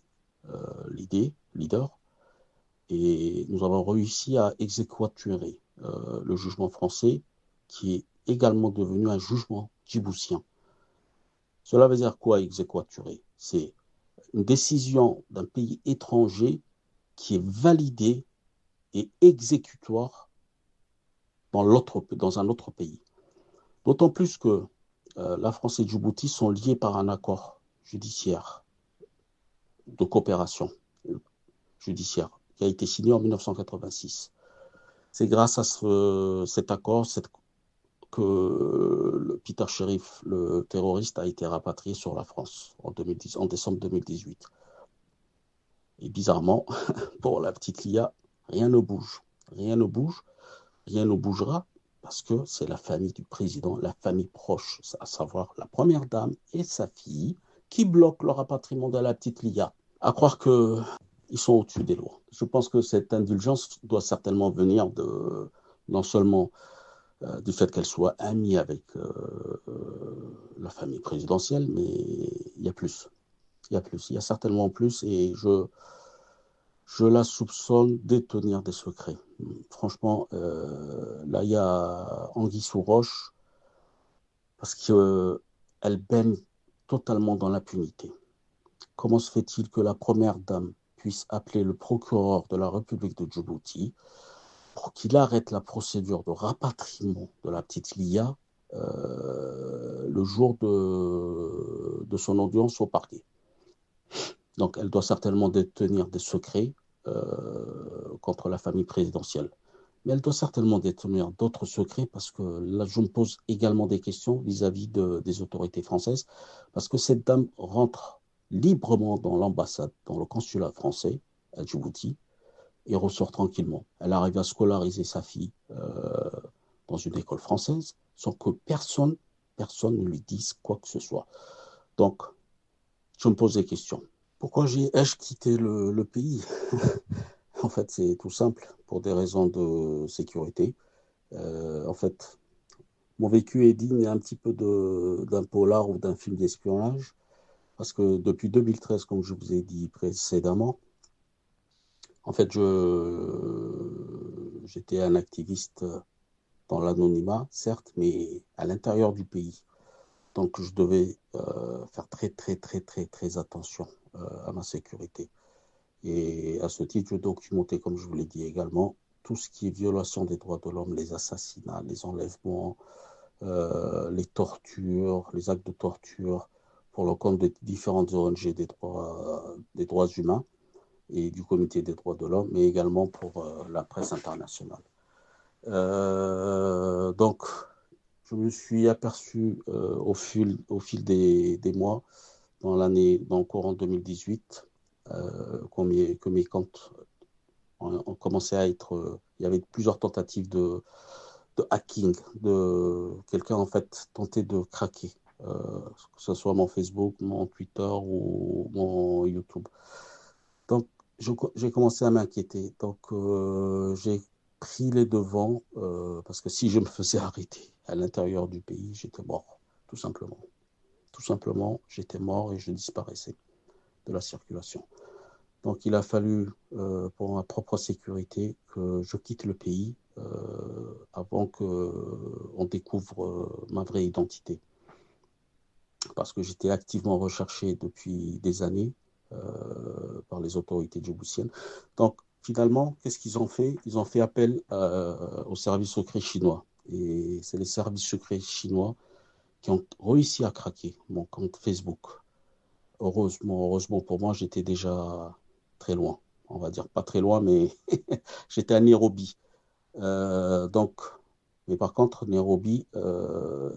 Leader et nous avons réussi à exéquaturer le jugement français qui est également devenu un jugement djiboutien. Cela veut dire quoi exéquaturer? C'est une décision d'un pays étranger qui est validée et exécutoire dans un autre pays. D'autant plus que la France et Djibouti sont liés par un accord judiciaire de coopération judiciaire qui a été signé en 1986. C'est grâce à cet accord que Peter Sherif, le terroriste, a été rapatrié sur la France en décembre 2018. Et bizarrement, pour la petite Lia, rien ne bouge. Rien ne bougera, parce que c'est la famille du président, la famille proche, à savoir la première dame et sa fille, qui bloquent le rapatriement de la petite Lia. À croire qu'ils sont au-dessus des lois. Je pense que cette indulgence doit certainement venir non seulement du fait qu'elle soit amie avec la famille présidentielle, mais il y a plus. Il y a certainement plus, et je la soupçonne de détenir des secrets. Franchement, là, il y a anguille sous roche. parce qu'elle baigne totalement dans l'impunité. Comment se fait-il que la première dame puisse appeler le procureur de la République de Djibouti pour qu'il arrête la procédure de rapatriement de la petite Lia le jour de son audience au parquet? Donc, elle doit certainement détenir des secrets contre la famille présidentielle. Mais elle doit certainement détenir d'autres secrets parce que là, je me pose également des questions vis-à-vis des autorités françaises parce que cette dame rentre librement dans l'ambassade, dans le consulat français à Djibouti et ressort tranquillement. Elle arrive à scolariser sa fille dans une école française sans que personne ne lui dise quoi que ce soit. Donc, je me pose des questions. Pourquoi ai-je quitté le pays? En fait, c'est tout simple, pour des raisons de sécurité. En fait, mon vécu est digne un petit peu d'un polar ou d'un film d'espionnage, parce que depuis 2013, comme je vous ai dit précédemment, en fait, j'étais un activiste dans l'anonymat, certes, mais à l'intérieur du pays. Donc, je devais faire très, très, très, très, très attention à ma sécurité. Et à ce titre, je documentais, comme je vous l'ai dit également, tout ce qui est violation des droits de l'homme, les assassinats, les enlèvements, les tortures, les actes de torture pour le compte de différentes ONG des droits humains et du Comité des droits de l'homme, mais également pour la presse internationale. Donc, je me suis aperçu au fil des mois, dans le courant 2018, que mes comptes ont commencé à être... il y avait plusieurs tentatives de hacking, quelqu'un en fait tentait de craquer, que ce soit mon Facebook, mon Twitter ou mon YouTube. Donc, j'ai commencé à m'inquiéter. Donc, j'ai pris les devants parce que si je me faisais arrêter à l'intérieur du pays, j'étais mort, tout simplement. Tout simplement, j'étais mort et je disparaissais de la circulation. Donc, il a fallu, pour ma propre sécurité, que je quitte le pays avant qu'on découvre ma vraie identité. Parce que j'étais activement recherché depuis des années par les autorités djiboutiennes. Donc, finalement, qu'est-ce qu'ils ont fait? Ils ont fait appel aux services secrets chinois. Et c'est les services secrets chinois qui ont réussi à craquer mon compte Facebook. Heureusement pour moi, j'étais déjà très loin. On va dire pas très loin, mais j'étais à Nairobi. Mais par contre, Nairobi,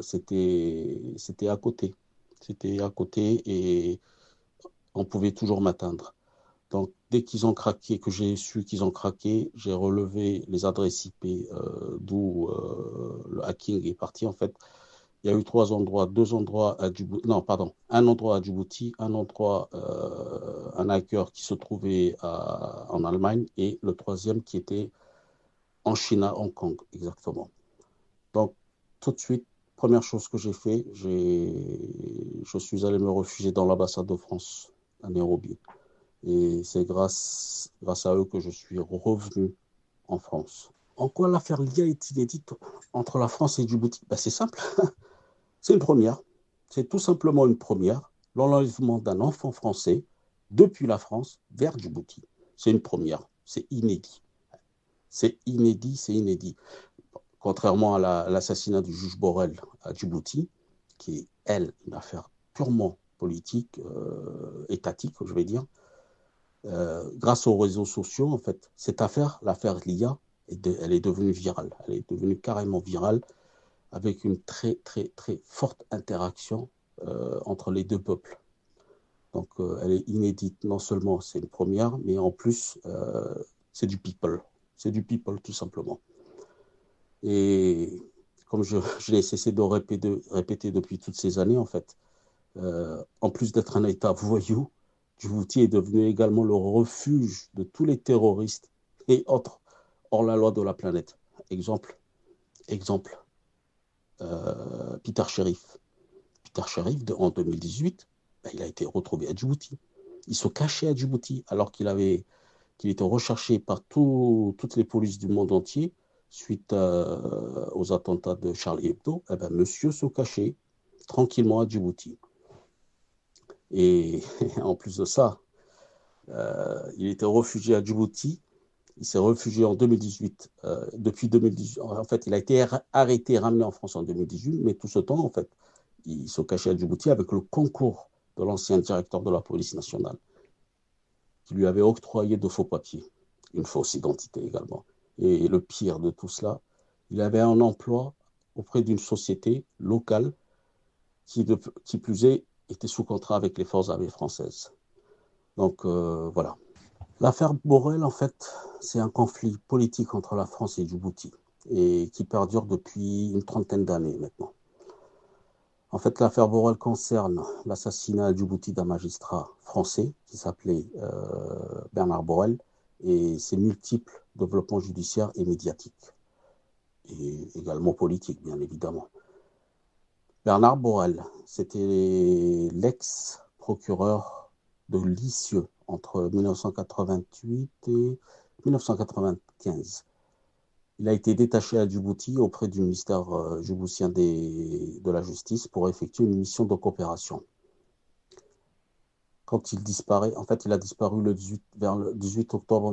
c'était à côté. C'était à côté et on pouvait toujours m'atteindre. Donc, dès qu'ils ont craqué, que j'ai su qu'ils ont craqué, j'ai relevé les adresses IP d'où le hacking est parti. En fait, il y a eu 3 endroits, 2 endroits à Djibouti, non, pardon, un endroit à Djibouti, un endroit, un hacker qui se trouvait en Allemagne et le 3e qui était en Chine, à Hong Kong, exactement. Donc, tout de suite, première chose que j'ai fait, je suis allé me réfugier dans l'ambassade de France à Nairobi. Et c'est grâce à eux que je suis revenu en France. En quoi l'affaire Lia est inédite entre la France et Djibouti? C'est simple, c'est une première. C'est tout simplement une première. L'enlèvement d'un enfant français depuis la France vers Djibouti. C'est une première, c'est inédit. C'est inédit. Contrairement à l'assassinat du juge Borrell à Djibouti, qui est, elle, une affaire purement politique, étatique, je vais dire. Grâce aux réseaux sociaux, en fait, cette affaire, l'affaire Lia, elle est devenue virale. Elle est devenue carrément virale avec une très, très, très forte interaction entre les deux peuples. Donc, elle est inédite. Non seulement c'est une première, mais en plus, c'est du people. C'est du people, tout simplement. Et comme je l'ai cessé de répéter depuis toutes ces années, en fait, en plus d'être un État voyou, Djibouti est devenu également le refuge de tous les terroristes et autres hors la loi de la planète. Exemple, Peter Sherif. Peter Sherif, en 2018, il a été retrouvé à Djibouti. Il se cachait à Djibouti alors qu'il était recherché par toutes les polices du monde entier suite aux attentats de Charlie Hebdo. Monsieur se cachait tranquillement à Djibouti. Et en plus de ça, il était réfugié à Djibouti. Il s'est réfugié en 2018. Depuis 2018, en fait, il a été arrêté et ramené en France en 2018. Mais tout ce temps, en fait, il se cachait à Djibouti avec le concours de l'ancien directeur de la police nationale, qui lui avait octroyé de faux papiers, une fausse identité également. Et le pire de tout cela, il avait un emploi auprès d'une société locale qui plus est, était sous contrat avec les forces armées françaises. Donc voilà. L'affaire Borrell, en fait, c'est un conflit politique entre la France et Djibouti, et qui perdure depuis une trentaine d'années maintenant. En fait, l'affaire Borrell concerne l'assassinat à Djibouti d'un magistrat français qui s'appelait Bernard Borrell, et ses multiples développements judiciaires et médiatiques, et également politiques, bien évidemment. Bernard Borrell, c'était l'ex-procureur de Lisieux entre 1988 et 1995. Il a été détaché à Djibouti auprès du ministère djiboutien de la Justice pour effectuer une mission de coopération. Quand il disparaît, en fait, il a disparu vers le 18 octobre,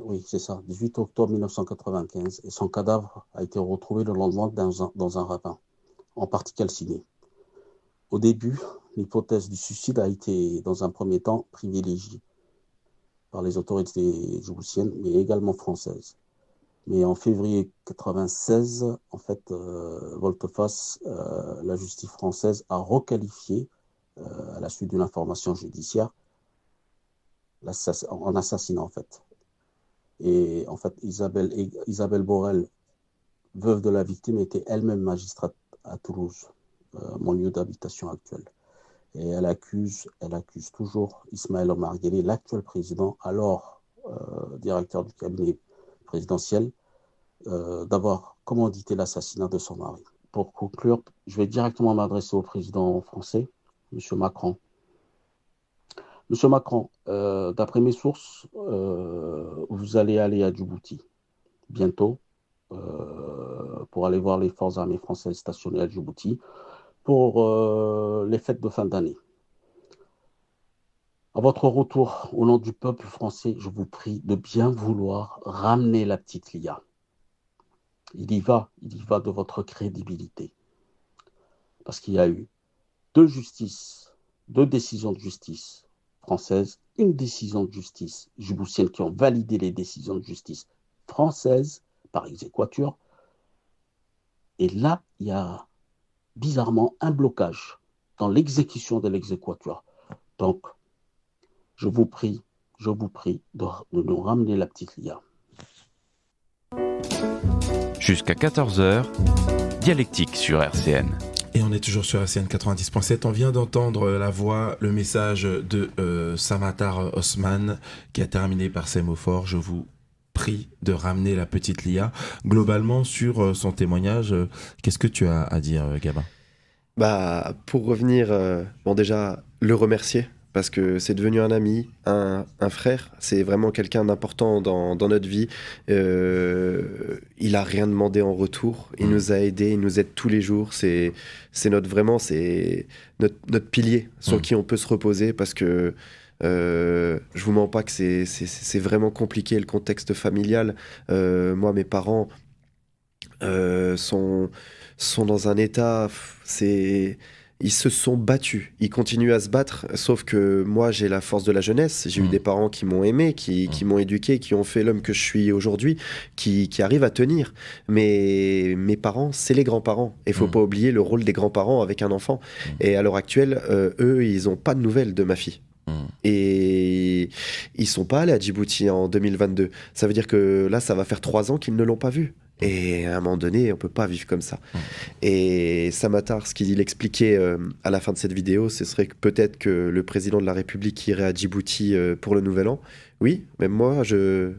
oui, c'est ça, 18 octobre 1995, et son cadavre a été retrouvé le lendemain dans un ravin, en partie calciné. Au début, l'hypothèse du suicide a été, dans un premier temps, privilégiée par les autorités djiboutiennes, mais également françaises. Mais en février 1996, en fait, volte-face, la justice française a requalifié, à la suite d'une information judiciaire, en assassinat, en fait. Et en fait, Isabelle Borrell, veuve de la victime, était elle-même magistrate à Toulouse, mon lieu d'habitation actuel. Et elle accuse toujours Ismaël Omar Guelleh, l'actuel président, alors directeur du cabinet présidentiel, d'avoir commandité l'assassinat de son mari. Pour conclure, je vais directement m'adresser au président français, M. Macron. Monsieur Macron, d'après mes sources, vous allez aller à Djibouti bientôt pour aller voir les forces armées françaises stationnées à Djibouti pour les fêtes de fin d'année. À votre retour, au nom du peuple français, je vous prie de bien vouloir ramener la petite Lia. Il y va de votre crédibilité. Parce qu'il y a eu deux décisions de justice françaises, une décision de justice djiboutienne qui ont validé les décisions de justice françaises par exéquatur. Et là, il y a bizarrement un blocage dans l'exécution de l'exéquatur. Donc, je vous prie de nous ramener la petite Lia. Jusqu'à 14h, Dialectique sur RCN. Et on est toujours sur RCN 90.7. On vient d'entendre la voix, le message de Samatar Osman qui a terminé par ces mots forts. Je vous prie de ramener la petite Lia. Globalement, sur son témoignage, qu'est-ce que tu as à dire, Gabin ? Pour revenir, déjà, le remercier. Parce que c'est devenu un ami, un frère. C'est vraiment quelqu'un d'important dans notre vie. Il a rien demandé en retour. Il nous a aidés, il nous aide tous les jours. C'est notre notre pilier sur qui on peut se reposer. Parce que je vous mens pas que c'est vraiment compliqué le contexte familial. Moi, mes parents sont dans un état. Ils se sont battus, ils continuent à se battre, sauf que moi j'ai la force de la jeunesse, j'ai eu des parents qui m'ont aimé, qui m'ont éduqué, qui ont fait l'homme que je suis aujourd'hui, qui arrivent à tenir. Mais mes parents, c'est les grands-parents, et il faut pas oublier le rôle des grands-parents avec un enfant. Et à l'heure actuelle, eux, ils n'ont pas de nouvelles de ma fille. Et ils sont pas allés à Djibouti en 2022. Ça veut dire que là, ça va faire 3 ans qu'ils ne l'ont pas vue. Et à un moment donné, on peut pas vivre comme ça. Et Samatar, ce qu'il expliquait à la fin de cette vidéo, ce serait que peut-être que le président de la République irait à Djibouti pour le Nouvel An. Oui, même moi, je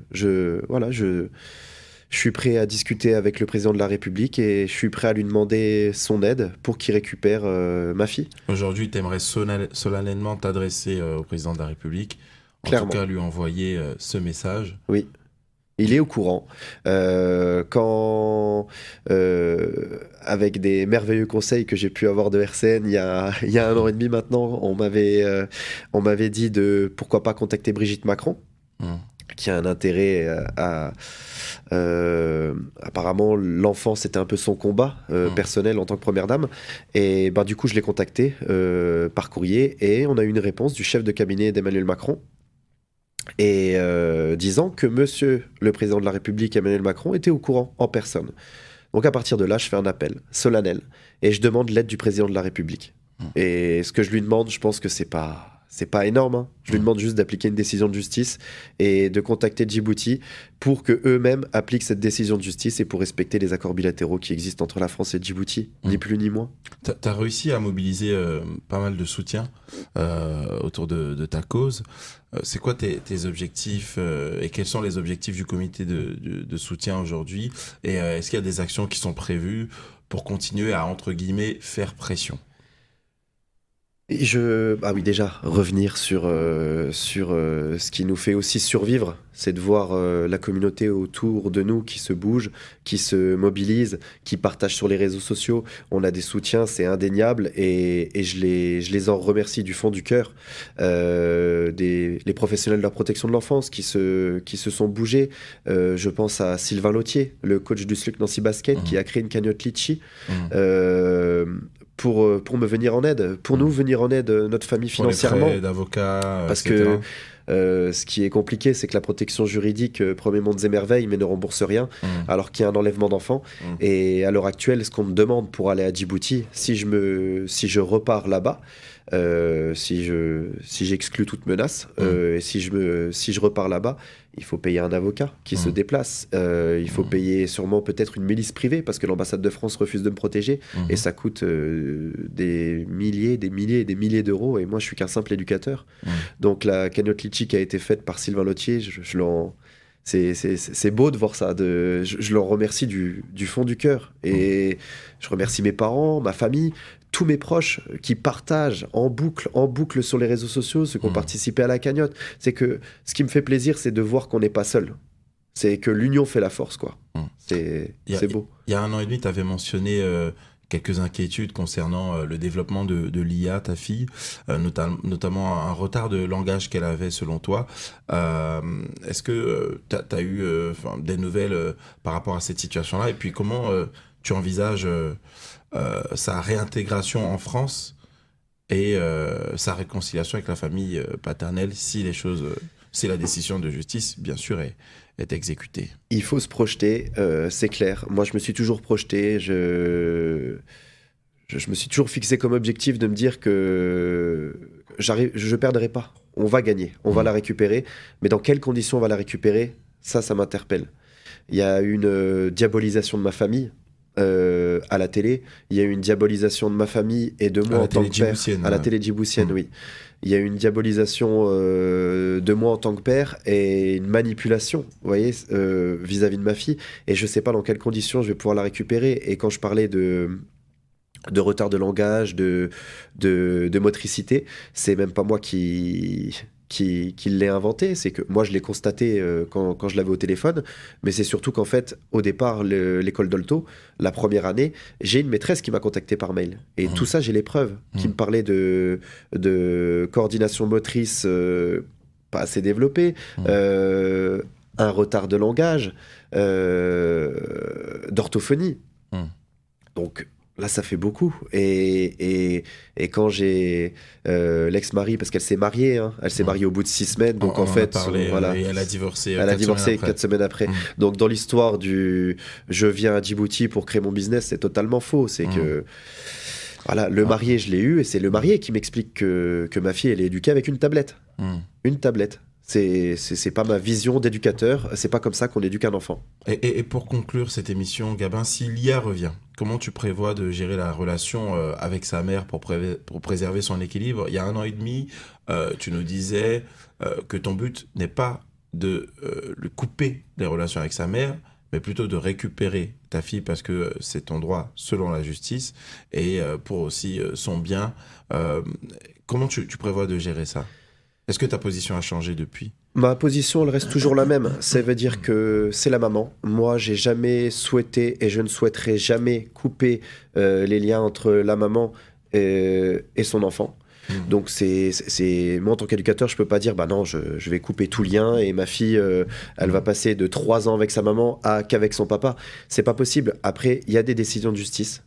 suis prêt à discuter avec le président de la République et je suis prêt à lui demander son aide pour qu'il récupère ma fille. Aujourd'hui, tu aimerais solennellement t'adresser au président de la République, en tout cas lui envoyer ce message. Oui. Il est au courant. Avec des merveilleux conseils que j'ai pu avoir de RCN il y a 1 an et demi maintenant, on m'avait dit de pourquoi pas contacter Brigitte Macron, qui a un intérêt apparemment, l'enfant, c'était un peu son combat personnel en tant que première dame. Et du coup, je l'ai contacté par courrier et on a eu une réponse du chef de cabinet d'Emmanuel Macron. Et disant que monsieur le président de la République, Emmanuel Macron, était au courant en personne. Donc à partir de là, je fais un appel solennel et je demande l'aide du président de la République. Et ce que je lui demande, je pense que c'est pas énorme, hein. Je lui demande juste d'appliquer une décision de justice et de contacter Djibouti pour que eux-mêmes appliquent cette décision de justice et pour respecter les accords bilatéraux qui existent entre la France et Djibouti, ni plus ni moins. T'as réussi à mobiliser pas mal de soutien autour de ta cause. C'est quoi tes objectifs et quels sont les objectifs du comité de soutien aujourd'hui? Et est-ce qu'il y a des actions qui sont prévues pour continuer à, entre guillemets, faire pression? Oui, déjà, revenir sur ce qui nous fait aussi survivre, c'est de voir la communauté autour de nous qui se bouge, qui se mobilise, qui partage sur les réseaux sociaux. On a des soutiens, c'est indéniable, et je les en remercie du fond du cœur. Les professionnels de la protection de l'enfance qui se sont bougés. Je pense à Sylvain Lautier, le coach du SLUC Nancy Basket, qui a créé une cagnotte Litchi. Pour me venir en aide, pour nous venir en aide, notre famille financièrement. Pour les frais d'avocat, parce etc. que ce qui est compliqué, c'est que la protection juridique promet mondes et merveilles, mais ne rembourse rien, alors qu'il y a un enlèvement d'enfants. Et à l'heure actuelle, ce qu'on me demande pour aller à Djibouti, si je repars là-bas, si j'exclus toute menace, et si je repars là-bas, il faut payer un avocat qui se déplace. Il faut payer sûrement peut-être une milice privée parce que l'ambassade de France refuse de me protéger et ça coûte des milliers d'euros et moi je suis qu'un simple éducateur. Donc la cagnotte Litchi qui a été faite par Sylvain Lautier, c'est beau de voir ça. Je leur remercie du fond du cœur et je remercie mes parents, ma famille, tous mes proches qui partagent en boucle sur les réseaux sociaux, ceux qui ont participé à la cagnotte. C'est que ce qui me fait plaisir, c'est de voir qu'on n'est pas seul. C'est que l'union fait la force, quoi. C'est beau. Il y a 1 an et demi, tu avais mentionné quelques inquiétudes concernant le développement de Lia, ta fille, notamment un retard de langage qu'elle avait selon toi. Est-ce que tu as eu des nouvelles par rapport à cette situation-là? Et puis comment tu envisages sa réintégration en France et sa réconciliation avec la famille paternelle si la décision de justice, bien sûr, est exécutée? Il faut se projeter, c'est clair. Moi, je me suis toujours projeté. Je me suis toujours fixé comme objectif de me dire que je perdrai pas. On va gagner, on va la récupérer. Mais dans quelles conditions on va la récupérer? Ça m'interpelle. Il y a une diabolisation de ma famille. À la télé, il y a eu une diabolisation de ma famille et de moi en tant que père. À la télé djiboutienne, oui. Il y a eu une diabolisation de moi en tant que père et une manipulation, vous voyez, vis-à-vis de ma fille. Et je ne sais pas dans quelles conditions je vais pouvoir la récupérer. Et quand je parlais de retard de langage, de motricité, c'est même pas moi qui l'ai inventé, c'est que moi je l'ai constaté quand je l'avais au téléphone, mais c'est surtout qu'en fait au départ l'école Dolto, la première année, j'ai une maîtresse qui m'a contacté par mail et tout ça j'ai les preuves, qui me parlait de coordination motrice pas assez développée, un retard de langage, d'orthophonie. Donc là, ça fait beaucoup. Et quand j'ai l'ex-mari, parce qu'elle s'est mariée, elle s'est mariée au bout de 6 semaines. Donc en fait, voilà. Et elle a divorcé. Elle a divorcé 4 semaines après. Donc dans l'histoire du je viens à Djibouti pour créer mon business, c'est totalement faux. C'est que voilà, le marié, je l'ai eu, et c'est le marié qui m'explique que ma fille, elle est éduquée avec une tablette. Une tablette. C'est pas ma vision d'éducateur, c'est pas comme ça qu'on éduque un enfant. Et pour conclure cette émission, Gabin, si Lia revient, comment tu prévois de gérer la relation avec sa mère pour préserver son équilibre? Il y a 1 an et demi, tu nous disais que ton but n'est pas de le couper des relations avec sa mère, mais plutôt de récupérer ta fille parce que c'est ton droit selon la justice et pour aussi son bien. Comment tu prévois de gérer ça? Est-ce que ta position a changé depuis? Ma position, elle reste toujours la même. Ça veut dire que c'est la maman. Moi, j'ai jamais souhaité et je ne souhaiterai jamais couper les liens entre la maman et son enfant. Donc moi en tant qu'éducateur, je peux pas dire bah non, je vais couper tout lien et ma fille elle va passer de 3 ans avec sa maman qu'avec son papa. C'est pas possible. Après, il y a des décisions de justice.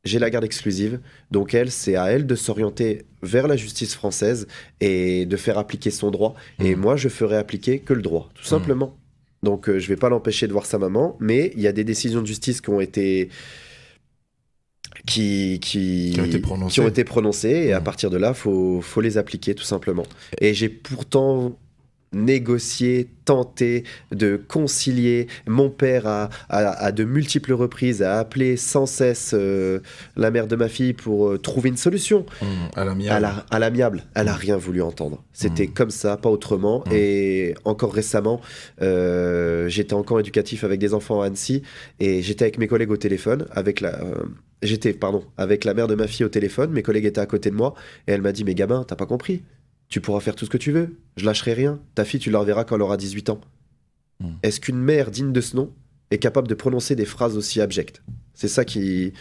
J'ai la garde exclusive, donc c'est à elle de s'orienter vers la justice française et de faire appliquer son droit. Et moi, je ferai appliquer que le droit, tout simplement. Donc, je vais pas l'empêcher de voir sa maman, mais il y a des décisions de justice qui ont été prononcées, et à partir de là, faut les appliquer, tout simplement. Et j'ai pourtant négocier, tenter de concilier. Mon père a de multiples reprises a appelé sans cesse la mère de ma fille pour trouver une solution. À l'amiable. Elle a rien voulu entendre. C'était comme ça, pas autrement. Et encore récemment, j'étais en camp éducatif avec des enfants à Annecy et j'étais avec mes collègues au téléphone, avec la mère de ma fille au téléphone. Mes collègues étaient à côté de moi et elle m'a dit « Mais gamin, t'as pas compris ? Tu pourras faire tout ce que tu veux. Je lâcherai rien. Ta fille, tu la reverras quand elle aura 18 ans. » Est-ce qu'une mère digne de ce nom est capable de prononcer des phrases aussi abjectes ? C'est ça qui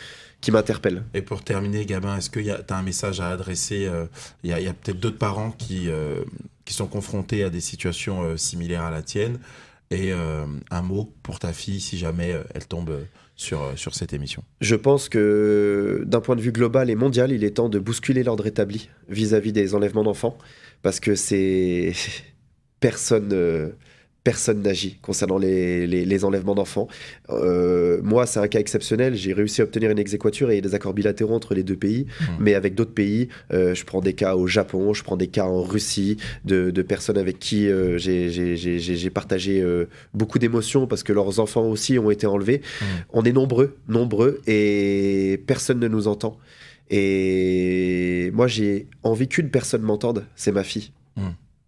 m'interpelle. Et pour terminer, Gabin, est-ce que tu as un message à adresser ? Il y a peut-être d'autres parents qui sont confrontés à des situations similaires à la tienne. Et un mot pour ta fille si jamais elle tombe sur cette émission. Je pense que d'un point de vue global et mondial, il est temps de bousculer l'ordre établi vis-à-vis des enlèvements d'enfants, parce que personne n'agit concernant les enlèvements d'enfants. Moi, c'est un cas exceptionnel. J'ai réussi à obtenir une exéquatur et il y a des accords bilatéraux entre les deux pays. Mais avec d'autres pays, je prends des cas au Japon, je prends des cas en Russie, de personnes avec qui j'ai partagé beaucoup d'émotions parce que leurs enfants aussi ont été enlevés. On est nombreux, et personne ne nous entend. Et moi, j'ai envie qu'une personne m'entende, c'est ma fille.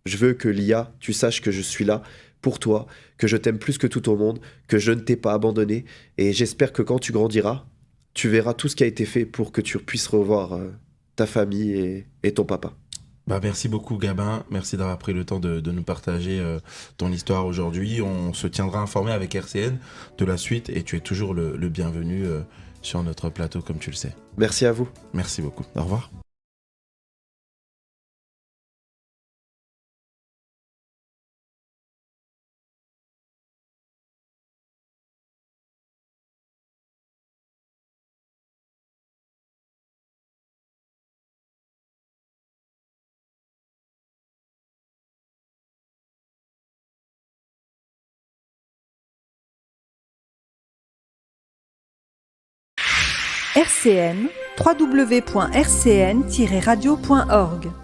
Je veux que Lia, tu saches que je suis là pour toi, que je t'aime plus que tout au monde, que je ne t'ai pas abandonné. Et j'espère que quand tu grandiras, tu verras tout ce qui a été fait pour que tu puisses revoir ta famille et ton papa. Merci beaucoup, Gabin. Merci d'avoir pris le temps de nous partager ton histoire aujourd'hui. On se tiendra informé avec RCN de la suite et tu es toujours le bienvenu sur notre plateau, comme tu le sais. Merci à vous. Merci beaucoup. Au revoir. RCN, www.rcn-radio.org